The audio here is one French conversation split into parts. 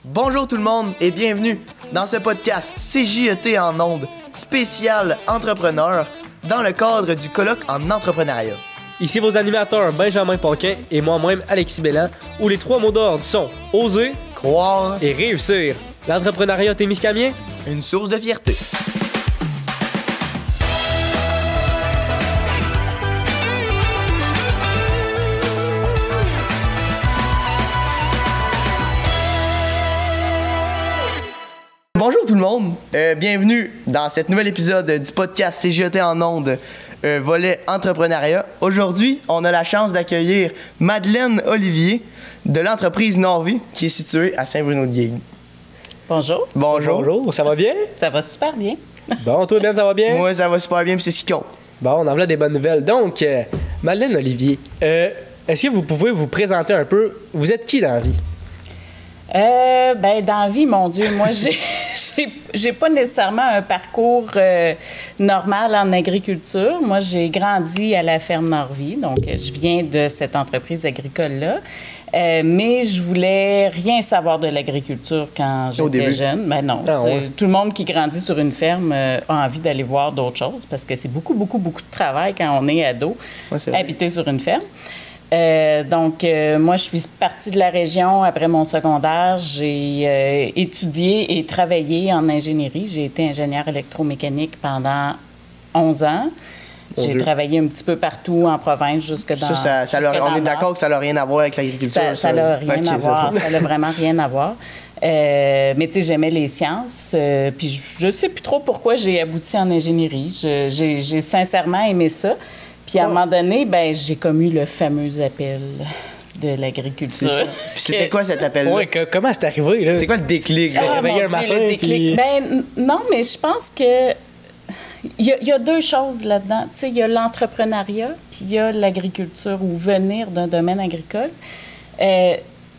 Bonjour tout le monde et bienvenue dans ce podcast CJET en ondes spécial entrepreneur dans le cadre du colloque en entrepreneuriat. Ici vos animateurs Benjamin Paquin et moi-même Alexis Belland, où les trois mots d'ordre sont oser, Croire et réussir. L'entrepreneuriat témiscamien, une source de fierté. Bonjour tout le monde, bienvenue dans cet nouvel épisode du podcast CJET en ondes, volet entrepreneuriat. Aujourd'hui, on a la chance d'accueillir Madeleine Olivier de l'entreprise Norvie qui est située à Saint-Bruno-de-Guigue. Bonjour. Bonjour. Bonjour, ça va bien? Ça va super bien. Bon, toi Ben, ça va bien? Moi, ça va super bien, puis c'est ce qui compte. Bon, on en a des bonnes nouvelles. Donc, Madeleine Olivier, est-ce que vous pouvez vous présenter un peu? Vous êtes qui dans la vie? Dans la vie, mon Dieu, moi, j'ai pas nécessairement un parcours normal en agriculture. Moi, j'ai grandi à la ferme Norvie, donc je viens de cette entreprise agricole-là. Mais je voulais rien savoir de l'agriculture quand j'étais jeune. Mais non, tout le monde qui grandit sur une ferme a envie d'aller voir d'autres choses parce que c'est beaucoup de travail quand on est ado, habiter sur une ferme. Moi, je suis partie de la région après mon secondaire. J'ai étudié et travaillé en ingénierie. J'ai été ingénieure électromécanique pendant 11 ans. J'ai travaillé un petit peu partout en province, jusque dans... On est d'accord que ça n'a rien à voir avec l'agriculture? Ça n'a rien à voir. Ça n'a vraiment rien à voir. Mais tu sais, j'aimais les sciences. Puis je sais plus trop pourquoi j'ai abouti en ingénierie. J'ai sincèrement aimé ça. Puis à un moment donné, j'ai comme eu le fameux appel de l'agriculture. Puis c'était quoi cet appel-là? Oui, comment c'est arrivé, là? C'est quoi le déclic? Un matin, le déclic. Non, mais je pense que il y a deux choses là-dedans. Tu sais, il y a l'entrepreneuriat, puis il y a l'agriculture ou venir d'un domaine agricole.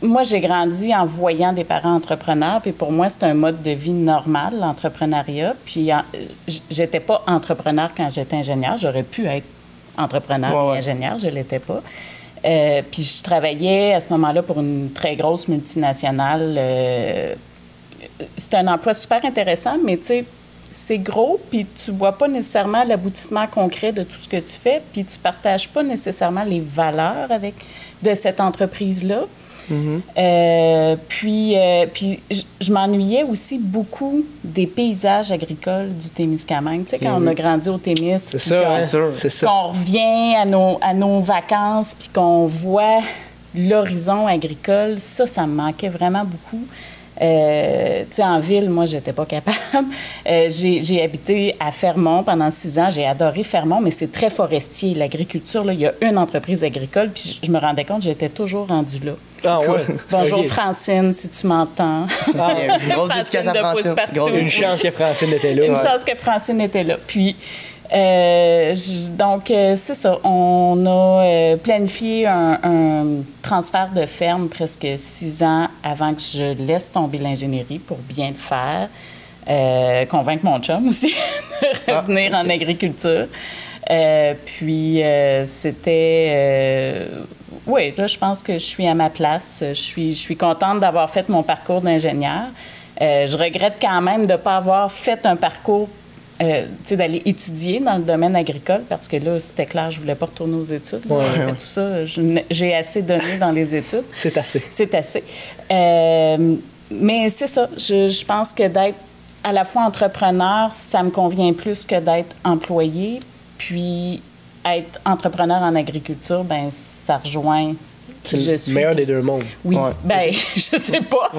Moi, j'ai grandi en voyant des parents entrepreneurs, puis pour moi, c'est un mode de vie normal, l'entrepreneuriat. Puis j'étais pas entrepreneur quand j'étais ingénieure. J'aurais pu être entrepreneur et ingénieur, je ne l'étais pas. Puis je travaillais à ce moment-là pour une très grosse multinationale. C'est un emploi super intéressant, mais tu sais, c'est gros, puis tu vois pas nécessairement l'aboutissement concret de tout ce que tu fais, puis tu partages pas nécessairement les valeurs de cette entreprise-là. Mm-hmm. Puis je m'ennuyais aussi beaucoup des paysages agricoles du Témiscamingue. Tu sais, quand on a grandi au Témis, c'est ça. Qu'on revient à nos vacances, puis qu'on voit l'horizon agricole, ça me manquait vraiment beaucoup. Tu sais, en ville, moi, j'étais pas capable. J'ai habité à Fermont pendant 6 ans. J'ai adoré Fermont, mais c'est très forestier. L'agriculture, là, il y a une entreprise agricole, puis je me rendais compte que j'étais toujours rendue là. Ah ouais? Bonjour Francine, si tu m'entends. Une grosse dédicace à Francine. Une chance que Francine était là. Une chance que Francine était là. Puis, c'est ça. On a planifié un transfert de ferme presque 6 ans avant que je laisse tomber l'ingénierie pour bien le faire. Convaincre mon chum aussi de revenir en agriculture. C'était... oui, là, je pense que je suis à ma place. Je suis contente d'avoir fait mon parcours d'ingénieur. Je regrette quand même de ne pas avoir fait un parcours d'aller étudier dans le domaine agricole, parce que là, c'était clair, je ne voulais pas retourner aux études. Tout ça, j'ai assez donné dans les études. C'est assez. C'est assez. Mais c'est ça. Je pense que d'être à la fois entrepreneur, ça me convient plus que d'être employé. Puis, être entrepreneur en agriculture, ça rejoint qui je suis. Le meilleur des deux mondes. Oui. Ouais. Je sais pas.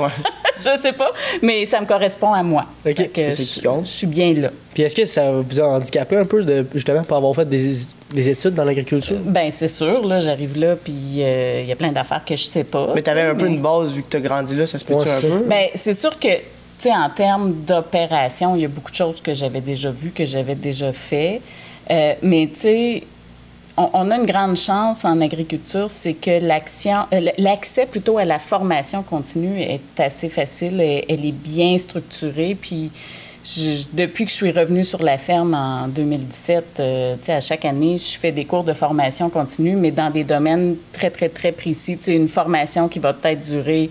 Je sais pas, mais ça me correspond à moi. OK. C'est ce qui compte. Je suis bien là. Puis est-ce que ça vous a handicapé un peu, justement, pour avoir fait des études dans l'agriculture? C'est sûr. Là, j'arrive là, puis il y a plein d'affaires que je sais pas. Mais tu avais un peu une base, vu que tu as grandi là, ça se peut-tu un peu? C'est sûr que, tu sais, en termes d'opération, il y a beaucoup de choses que j'avais déjà vues, que j'avais déjà fait. Mais, tu sais, on a une grande chance en agriculture, c'est que l'accès plutôt à la formation continue est assez facile. Elle est bien structurée. Puis, depuis que je suis revenue sur la ferme en 2017, à chaque année, je fais des cours de formation continue, mais dans des domaines très, très, très précis. Une formation qui va peut-être durer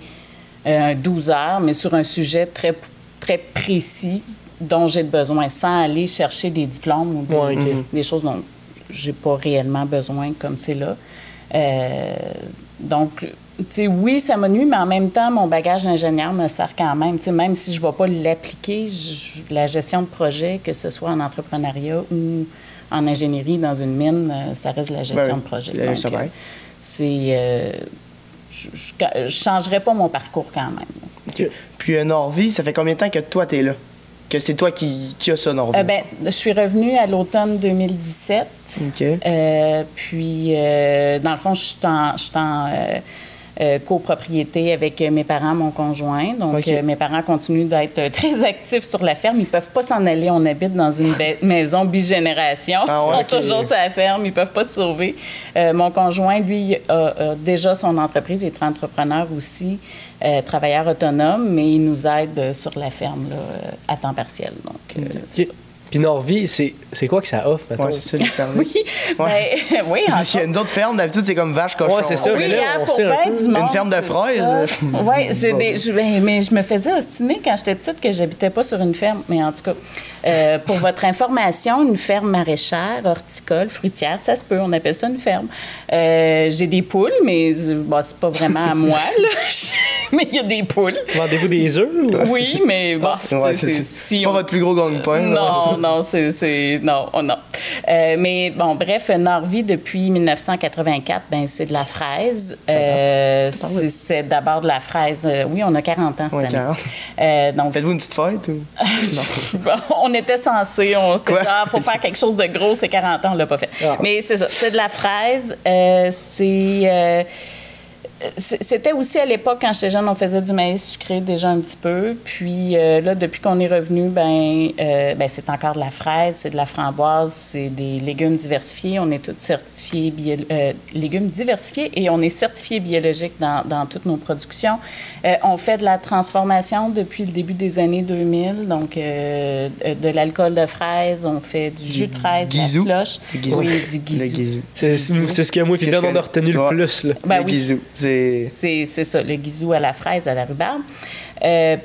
12 heures, mais sur un sujet très, très précis dont j'ai besoin, sans aller chercher des diplômes ou des choses dont j'ai pas réellement besoin comme c'est là. Donc, tu sais, oui, ça m'a nuit, mais en même temps, mon bagage d'ingénieur me sert quand même. Tu sais, même si je ne vais pas l'appliquer, la gestion de projet, que ce soit en entrepreneuriat ou en ingénierie dans une mine, ça reste la gestion de projet. Donc, je ne changerais pas mon parcours quand même. Okay. Puis Norvie, ça fait combien de temps que toi, tu es là? Que c'est toi qui as ça, Norvie? Je suis revenue à l'automne 2017. OK. Puis, dans le fond, je suis en copropriété avec mes parents, mon conjoint. Donc, mes parents continuent d'être très actifs sur la ferme. Ils ne peuvent pas s'en aller. On habite dans une maison bigénération. Ils sont toujours sur la ferme. Ils ne peuvent pas se sauver. Mon conjoint, lui, a déjà son entreprise. Il est entrepreneur aussi, travailleur autonome, mais il nous aide sur la ferme là, à temps partiel. Donc, c'est ça. Puis Norvie, c'est quoi que ça offre, maintenant? Oui, c'est ça, les services. Oui, il y a une autre ferme, d'habitude, c'est comme vache, cochon. Oui, c'est ça. Oui, mais là, on pour sait un bien peu. du monde, une ferme de fraises. Oui, mais je me faisais ostiner quand j'étais petite que j'habitais pas sur une ferme. Mais en tout cas, pour votre information, une ferme maraîchère, horticole, fruitière, ça se peut, on appelle ça une ferme. J'ai des poules, mais c'est pas vraiment à moi, là. Mais il y a des poules. Vendez-vous des œufs? Ou... Oui, mais bon, c'est pas votre plus gros gagne-pain. Non, non. Mais bon, bref, Norvie, depuis 1984, c'est de la fraise. C'est d'abord de la fraise. Oui, on a 40 ans cette année. Donc, faites-vous une petite fête? Ou... on était censés. On s'était dit, faut faire quelque chose de gros, c'est 40 ans, on l'a pas fait. Mais c'est ça, c'est de la fraise. C'était aussi à l'époque, quand j'étais jeune, on faisait du maïs sucré déjà un petit peu. Puis là, depuis qu'on est revenu, c'est encore de la fraise, c'est de la framboise, c'est des légumes diversifiés. On est tous certifiés légumes diversifiés et on est certifié biologique dans toutes nos productions. On fait de la transformation depuis le début des années 2000, donc de l'alcool de fraise, on fait du jus de fraise, de la slush. Oui, du guizou. C'est ce que moi qui donne, on a retenu le plus. Là. Le guizou. C'est ça, le guizou à la fraise, à la rhubarbe.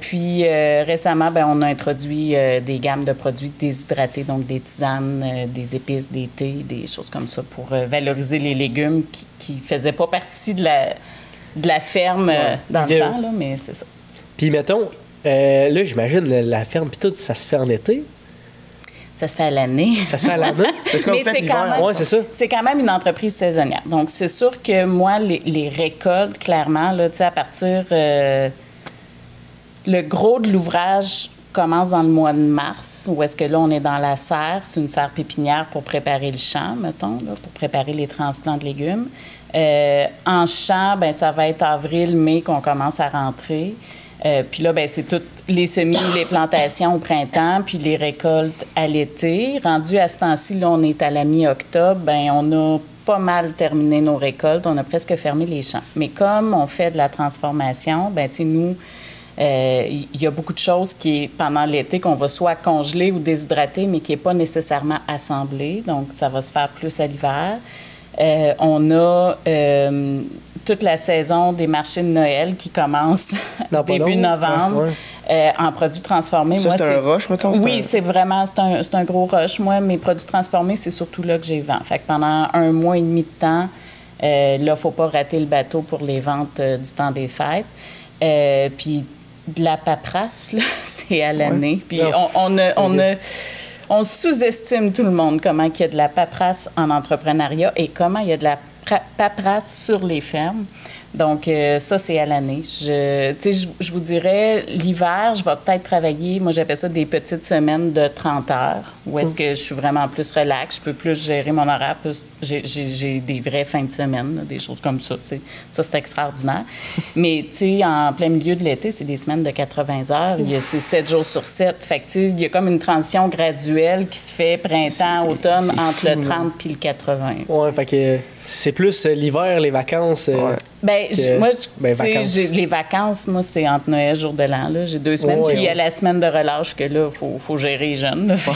Puis récemment, on a introduit des gammes de produits déshydratés, donc des tisanes, des épices, des thés, des choses comme ça pour valoriser les légumes qui ne faisaient pas partie de la ferme dans le temps, là, mais c'est ça. Puis mettons, là, j'imagine la ferme, puis tout, ça se fait en été? Ça se fait à l'année. Ça se fait à l'année? Parce qu'on fait l'hiver. Oui, c'est ça. C'est quand même une entreprise saisonnière. Donc, c'est sûr que moi, les récoltes, clairement, là, à partir... le gros de l'ouvrage commence dans le mois de mars, où est-ce que là, on est dans la serre. C'est une serre pépinière pour préparer le champ, mettons, là, pour préparer les transplants de légumes. En champ, ça va être avril, mai qu'on commence à rentrer. Puis là, c'est toutes les semis, les plantations au printemps, puis les récoltes à l'été. Rendu à ce temps-ci, là, on est à la mi-octobre, on a pas mal terminé nos récoltes. On a presque fermé les champs. Mais comme on fait de la transformation, nous, il y a beaucoup de choses qui, pendant l'été, qu'on va soit congeler ou déshydrater, mais qui n'est pas nécessairement assemblé. Donc, ça va se faire plus à l'hiver. On a toute la saison des marchés de Noël qui commence début novembre en produits transformés. Ça, c'est un rush, mettons? Oui, c'est vraiment, c'est un gros rush. Moi, mes produits transformés, c'est surtout là que j'ai vend. Fait que pendant 1 mois et demi de temps, là, il ne faut pas rater le bateau pour les ventes du temps des fêtes. Puis de la paperasse, là, c'est à l'année. Puis on sous-estime tout le monde comment il y a de la paperasse en entrepreneuriat et comment il y a de la paperasse sur les fermes. Donc, ça, c'est à l'année. Je vous dirais, l'hiver, je vais peut-être travailler, moi, j'appelle ça des petites semaines de 30 heures, où est-ce que je suis vraiment plus relax, je peux plus gérer mon horaire, plus j'ai des vraies fins de semaine, là, des choses comme ça. Ça, c'est extraordinaire. Mais, tu sais, en plein milieu de l'été, c'est des semaines de 80 heures. C'est 7 jours sur 7. Fait que, tu sais, il y a comme une transition graduelle qui se fait printemps, automne, entre le 30 puis le 80. Oui, fait que c'est plus l'hiver, les vacances. Ben, vacances. les vacances, moi, c'est entre Noël et Jour de l'An. Là. J'ai 2 semaines. Puis il y a la semaine de relâche que là, faut gérer les jeunes. Là. Fait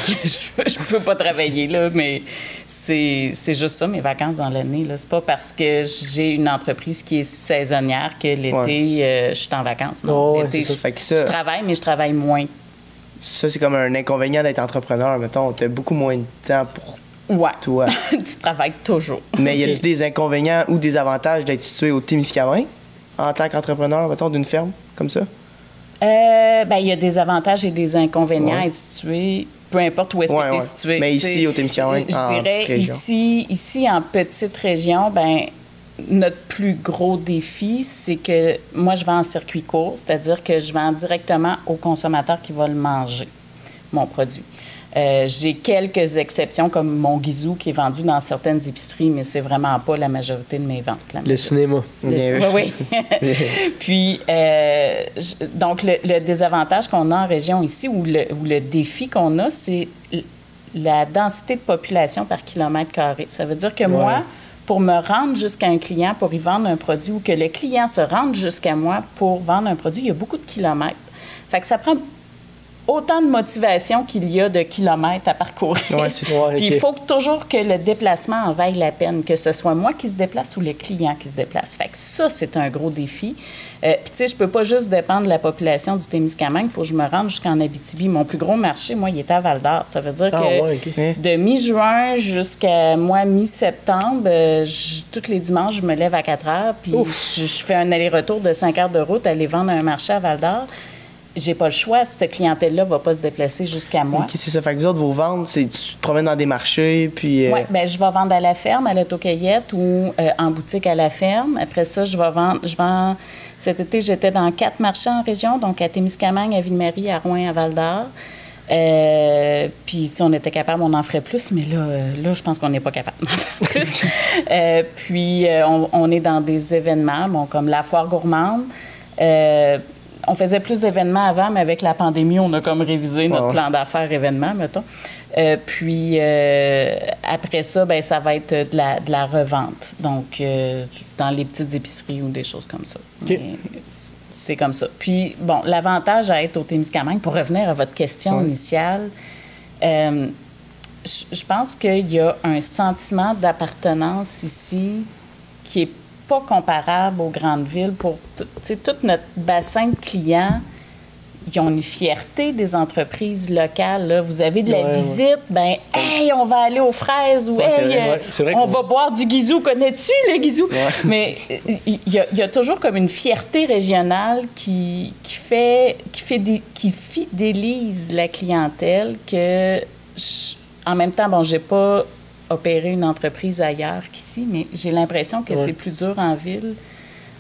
que je peux pas travailler, là, mais c'est juste ça, mes vacances dans l'année. C'est pas parce que j'ai une entreprise qui est saisonnière que l'été, je suis en vacances. Non, l'été, je travaille, mais je travaille moins. Ça, c'est comme un inconvénient d'être entrepreneur. Mettons, tu as beaucoup moins de temps pour toi. Tu travailles toujours. Mais y a-t-il des inconvénients ou des avantages d'être situé au Témiscamingue en tant qu'entrepreneur, mettons, d'une ferme comme ça? Il y a des avantages et des inconvénients à être situé, peu importe où est-ce que tu es situé. Mais ici, au Témiscamingue, en petite région. Ici, en petite région, notre plus gros défi, c'est que moi, je vends en circuit court, c'est-à-dire que je vends directement au consommateur qui va le manger, mon produit. J'ai quelques exceptions, comme mon guizou qui est vendu dans certaines épiceries, mais c'est vraiment pas la majorité de mes ventes. Le cinéma. Oui. Puis, donc, le désavantage qu'on a en région ici, ou le défi qu'on a, c'est la densité de population par kilomètre carré. Ça veut dire que moi, pour me rendre jusqu'à un client pour y vendre un produit, ou que le client se rende jusqu'à moi pour vendre un produit, il y a beaucoup de kilomètres. Fait que ça prend autant de motivation qu'il y a de kilomètres à parcourir. Puis il faut toujours que le déplacement en vaille la peine, que ce soit moi qui se déplace ou le client qui se déplace. Fait que ça, c'est un gros défi. Puis tu sais, je peux pas juste dépendre de la population du Témiscamingue, il faut que je me rende jusqu'en Abitibi. Mon plus gros marché, moi, il est à Val-d'Or. Ça veut dire que de mi-juin jusqu'à mi-septembre, tous les dimanches, je me lève à 4 heures, puis je fais un aller-retour de 5 heures de route, aller vendre un marché à Val-d'Or. J'ai pas le choix. Cette clientèle-là va pas se déplacer jusqu'à moi. OK, c'est ça. Fait que vous autres, vos ventes, c'est tu te promènes dans des marchés, puis... Oui, bien, je vais vendre à la ferme, à l'autocueillette ou en boutique à la ferme. Après ça, je vends... Cet été, j'étais dans 4 marchés en région, donc à Témiscamingue, à Ville-Marie, à Rouyn, à Val-d'Or. Puis si on était capable, on en ferait plus, mais là je pense qu'on n'est pas capable d'en faire plus. Puis on est dans des événements, comme la foire gourmande. On faisait plus d'événements avant, mais avec la pandémie, on a comme révisé notre plan d'affaires événements, mettons. Puis après ça, ça va être de la revente. Donc, dans les petites épiceries ou des choses comme ça. Okay. C'est comme ça. Puis, bon, l'avantage à être au Témiscamingue, pour revenir à votre question initiale, je pense qu'il y a un sentiment d'appartenance ici qui est pas comparable aux grandes villes. Pour tout notre bassin de clients, ils ont une fierté des entreprises locales. Là. Vous avez de la visite, hey, on va aller aux fraises, ou hey, on va boire du guizou. Connais-tu le guizou? Mais il y a toujours comme une fierté régionale qui fidélise la clientèle que, en même temps, j'ai pas opérer une entreprise ailleurs qu'ici, mais j'ai l'impression que c'est plus dur en ville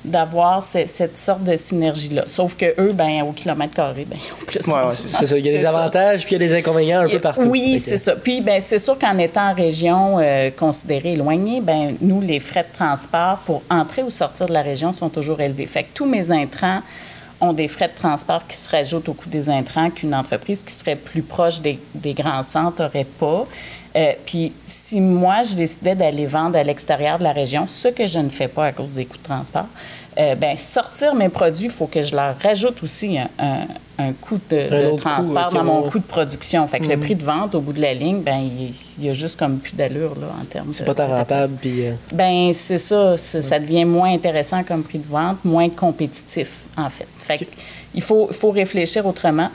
d'avoir cette sorte de synergie-là. Sauf que eux, au kilomètre carré, ils ont plus. C'est ça. Il y a des avantages, puis il y a des inconvénients un peu partout. Oui, c'est ça. Puis, c'est sûr qu'en étant en région considérée éloignée, nous, les frais de transport pour entrer ou sortir de la région sont toujours élevés. Fait que tous mes intrants ont des frais de transport qui se rajoutent au coût des intrants qu'une entreprise qui serait plus proche des grands centres n'aurait pas. Puis si moi, je décidais d'aller vendre à l'extérieur de la région, ce que je ne fais pas à cause des coûts de transport, sortir mes produits, il faut que je leur rajoute aussi un coût de transport dans mon coût de production. Fait que le prix de vente, au bout de la ligne, il y a juste comme plus d'allure là, en termes de... C'est pas tant rentable, puis... c'est ça. Ça devient moins intéressant comme prix de vente, moins compétitif, en fait. Fait que il faut réfléchir autrement.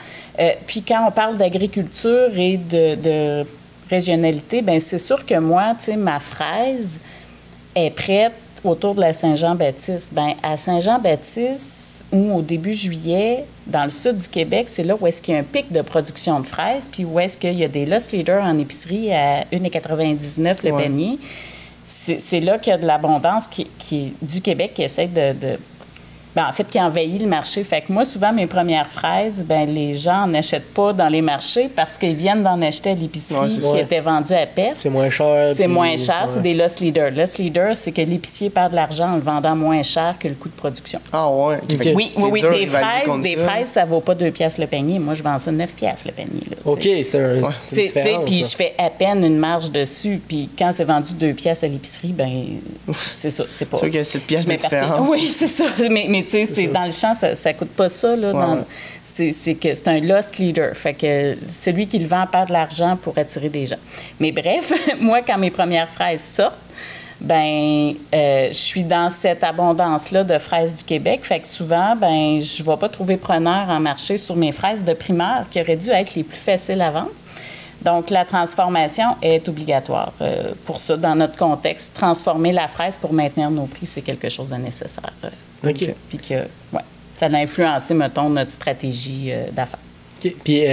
Puis quand on parle d'agriculture et de régionalité, c'est sûr que moi, ma fraise est prête autour de la Saint-Jean-Baptiste. À Saint-Jean-Baptiste, ou au début juillet, dans le sud du Québec, c'est là où est-ce qu'il y a un pic de production de fraises, puis où est-ce qu'il y a des loss leaders en épicerie à 1,99 le panier. C'est là qu'il y a de l'abondance qui est du Québec qui essaie Ben, en fait, qui envahit le marché. Fait que moi, souvent, mes premières fraises, ben, les gens n'achètent pas dans les marchés parce qu'ils viennent d'en acheter à l'épicerie qui étaient vendus à perte. C'est moins cher. C'est moins cher, c'est des loss leaders. Loss leaders, c'est que l'épicier perd de l'argent en le vendant moins cher que le coût de production. Ah ouais. Okay. Oui, des fraises, ça vaut pas 2 piastres le panier. Moi, je vends ça 9 piastres le panier. Là, OK, c'est différent. Puis je fais à peine une marge dessus. Puis quand c'est vendu 2 piastres à l'épicerie, ben c'est ça. C'est pas... sûr qu'il y a 7 piastres de différence. Oui, c'est ça. Mais tu sais, dans le champ, ça coûte pas ça. Là, c'est que c'est un loss leader. Fait que celui qui le vend perd de l'argent pour attirer des gens. Mais bref, moi, quand mes premières fraises sortent, ben je suis dans cette abondance-là de fraises du Québec. Fait que souvent, ben je ne vais pas trouver preneur en marché sur mes fraises de primeur qui auraient dû être les plus faciles à vendre. Donc, la transformation est obligatoire. Pour ça, dans notre contexte, transformer la fraise pour maintenir nos prix, c'est quelque chose de nécessaire. OK. Puis que, ouais, ça a influencé, mettons, notre stratégie d'affaires. OK. Puis,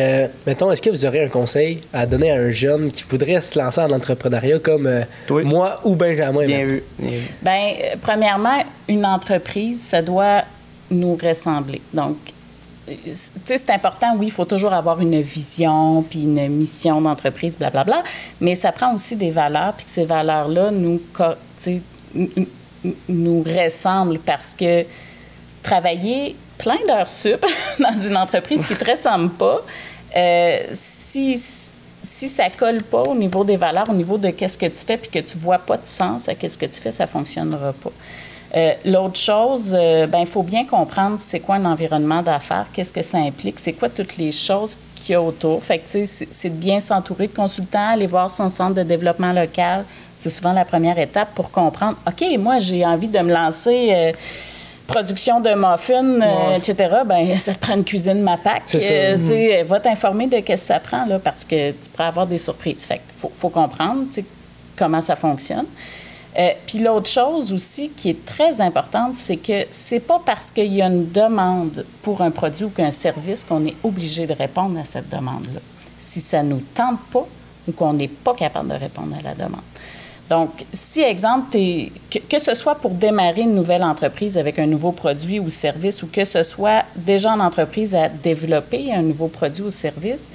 mettons, est-ce que vous aurez un conseil à donner à un jeune qui voudrait se lancer en entrepreneuriat comme moi ou Benjamin? Bien vu. Bien, premièrement, une entreprise, ça doit nous ressembler. Donc, tu sais, c'est important, oui, il faut toujours avoir une vision puis une mission d'entreprise, blablabla, mais ça prend aussi des valeurs, puis que ces valeurs-là nous ressemblent parce que travailler plein d'heures sup dans une entreprise qui ne te ressemble pas, si ça ne colle pas au niveau des valeurs, au niveau de qu'est-ce que tu fais, puis que tu ne vois pas de sens à qu'est-ce que tu fais, ça ne fonctionnera pas. L'autre chose, il faut bien comprendre c'est quoi un environnement d'affaires, qu'est-ce que ça implique, c'est quoi toutes les choses qu'il y a autour. Fait que, tu sais, c'est de bien s'entourer de consultants, aller voir son centre de développement local. C'est souvent la première étape pour comprendre, OK, moi, j'ai envie de me lancer... production de muffins, etc., ben ça te prend une cuisine MAPAC. Va t'informer de ce que ça prend, là, parce que tu pourrais avoir des surprises. Fait qu'il faut comprendre comment ça fonctionne. Puis l'autre chose aussi qui est très importante, c'est que c'est pas parce qu'il y a une demande pour un produit ou qu'un service qu'on est obligé de répondre à cette demande-là. Si ça nous tente pas ou qu'on n'est pas capable de répondre à la demande. Donc, si, exemple, que ce soit pour démarrer une nouvelle entreprise avec un nouveau produit ou service ou que ce soit déjà en entreprise à développer un nouveau produit ou service,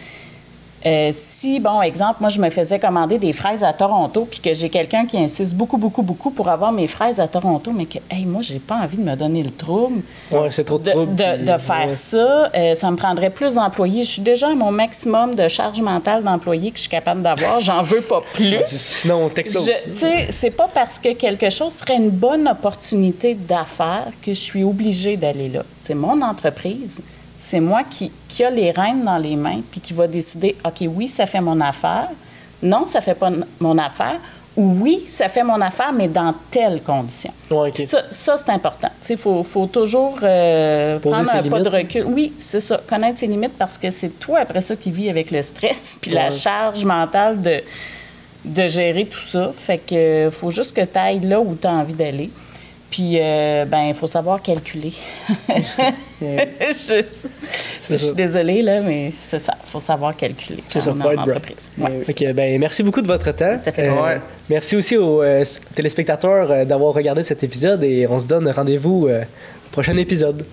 si, bon, exemple, moi, je me faisais commander des fraises à Toronto puis que j'ai quelqu'un qui insiste beaucoup pour avoir mes fraises à Toronto, mais que, hey, moi, j'ai pas envie de me donner le trouble. C'est trop de trouble. De faire ça. Ça me prendrait plus d'employés. Je suis déjà à mon maximum de charge mentale d'employés que je suis capable d'avoir. J'en veux pas plus. Sinon, on t'explose. Tu sais, c'est pas parce que quelque chose serait une bonne opportunité d'affaires que je suis obligée d'aller là. C'est mon entreprise. C'est moi qui a les rênes dans les mains puis qui va décider, OK, oui, ça fait mon affaire. Non, ça fait pas mon affaire. Ou oui, ça fait mon affaire, mais dans telles conditions. Okay. Ça, c'est important. Il faut toujours prendre un pas de recul. Oui, c'est ça. Connaître ses limites parce que c'est toi, après ça, qui vis avec le stress puis la charge mentale de gérer tout ça. Fait que faut juste que tu ailles là où tu as envie d'aller. Puis, il faut savoir calculer. Je suis désolée, là, mais c'est ça. Il faut savoir calculer. C'est ça, pas être entreprise. OK, merci beaucoup de votre temps. Ça fait merci aussi aux téléspectateurs d'avoir regardé cet épisode et on se donne rendez-vous au prochain épisode.